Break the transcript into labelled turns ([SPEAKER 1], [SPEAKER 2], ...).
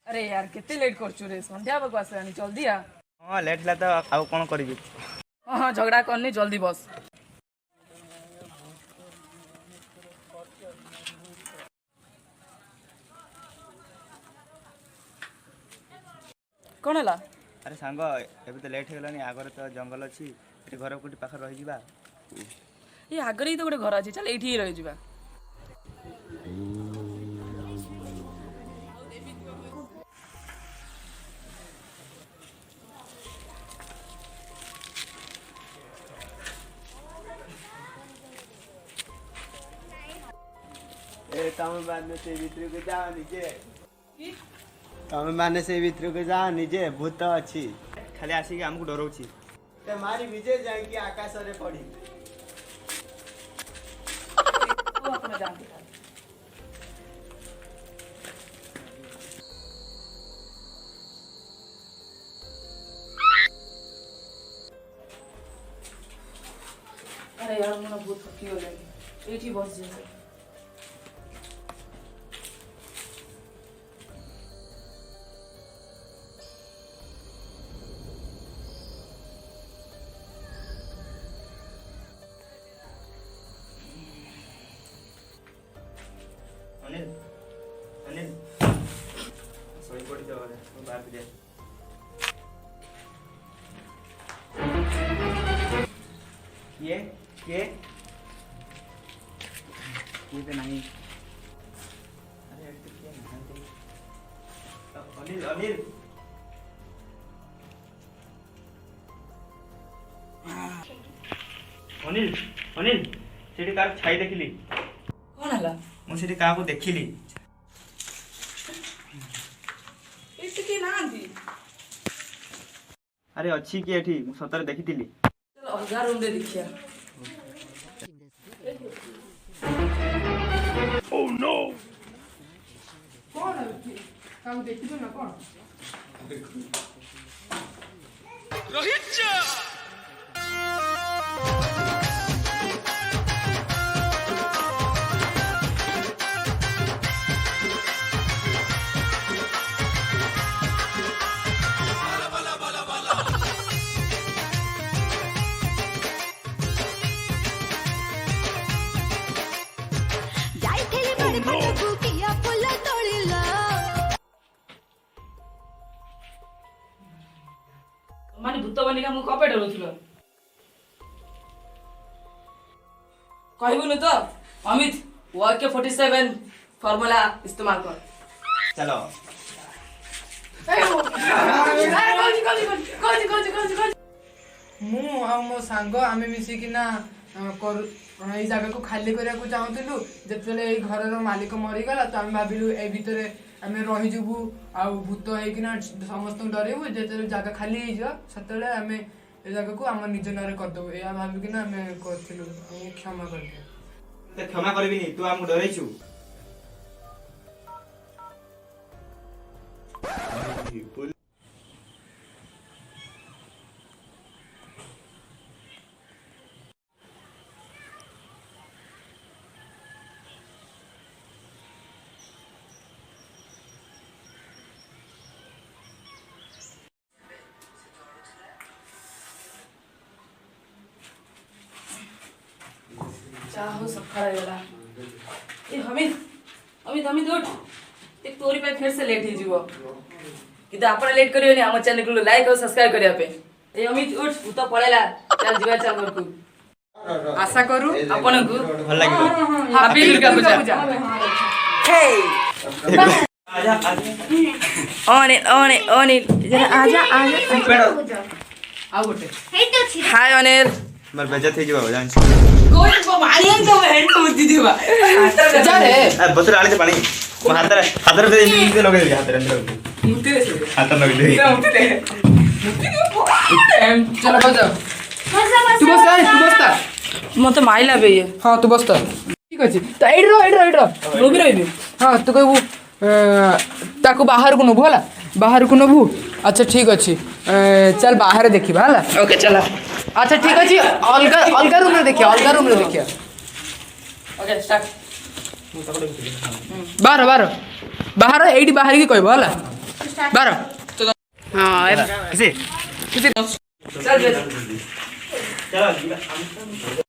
[SPEAKER 1] अरे यार केते लेट करछु रे संध्या बक आसलानी जल्दी आ।
[SPEAKER 2] हाँ लेट ला तो आउ कौन करी।
[SPEAKER 1] हाँ हाँ झगड़ा करनी जल्दी बस। कौन है?
[SPEAKER 2] अरे सांग एबे तो लेट होगलानी आगर तो जंगल अच्छी ये घर कोटी पाखे रही जा।
[SPEAKER 1] ये आगे ही तो गोटे घर अच्छी चल ये रही जा।
[SPEAKER 2] तमें माने से भितर को जाओ निजे तमें माने से भितर को जाओ निजे भूत अच्छी खाली आसिक आमको डराउछि ते मारी विजय जाई कि आकाश रे पड़ी।
[SPEAKER 1] अरे यार मन बहुत थकी गलानी एठी बस जे।
[SPEAKER 2] अनिल अनिल सोई पड़ी जाओ रे तो बाहर जा। ये तो नहीं। अरे तो क्या नहीं अनिल अनिल अनिल अनिल सेठी कार छाई देखिली।
[SPEAKER 1] कौन हला?
[SPEAKER 2] मु सेठी का को देखिली।
[SPEAKER 1] एते के नांदी?
[SPEAKER 2] अरे अच्छी की एठी मु सतरे देखितिली।
[SPEAKER 1] चल अलगा रूम रे देखिया। ओह नो कौन है? काम देखियो ना कौन? रोहित माने भूत बनिका मु कपे डरुथिलो कहबुनु तो अमित AK-47 फार्मूला इस्तेमाल कर।
[SPEAKER 2] चलो
[SPEAKER 3] मु आ मो सांग आमे मिसिकिना कर ए जगह को खाली करिया को चाहूतिलु जेतले ए घरर मालिक मरि गला त आमे भाबिलु ए भितरे आमे रहि जबु आ भूत हेकिना समस्त डरेबु जेतले जगह खाली हे जा सतले आमे ए जगह को हम निज नारे कर दबु या भाबिकिना आमे करथिलु क्षमा कर दे।
[SPEAKER 2] ते क्षमा करबिनी तू हमको डरैछु।
[SPEAKER 1] चाहो सखरा गला ए हमिद अमित हमिद उठ एक तोरी पे फिर से लेट ही जीवो कि आपण लेट करियो नि हम चैनल को लाइक और सब्सक्राइब करिया पे। ए अमित उठ तू तो पळेला चल जीवा चल घर को आशा करू आपण को
[SPEAKER 2] भल लागियो।
[SPEAKER 1] हैप्पी दुर्गा पूजा। हे
[SPEAKER 2] आजा
[SPEAKER 1] अनिल जरा आजा आ गोटे हाय अनिल
[SPEAKER 2] मर बेइज्जत हे जीवा जान
[SPEAKER 1] कोई को मारी तो हेड को दी देबा जा रे
[SPEAKER 2] ए बतर आले पानी मो हाथ रे इनके लगे दे हाथ रे
[SPEAKER 1] मुते से
[SPEAKER 2] हाथ लगे दे
[SPEAKER 3] चलो बजा तू बसता
[SPEAKER 1] मते माइला बे ये।
[SPEAKER 3] हां तू बसता ठीक अछि त एड रो
[SPEAKER 1] लोबी रहिबे।
[SPEAKER 3] हां तू कहबू ताको बाहर को नबू हला बाहर को नबू। अच्छा ठीक अछि चल बाहर देखिबा हला।
[SPEAKER 1] ओके चला।
[SPEAKER 3] अच्छा ठीक अछि अलगा रूम रे देखिया
[SPEAKER 1] ओके स्टार्ट।
[SPEAKER 3] बाहर एडी बाहर की कहबो हला 12
[SPEAKER 4] हाँ
[SPEAKER 2] किसे
[SPEAKER 1] चल बे
[SPEAKER 2] चलो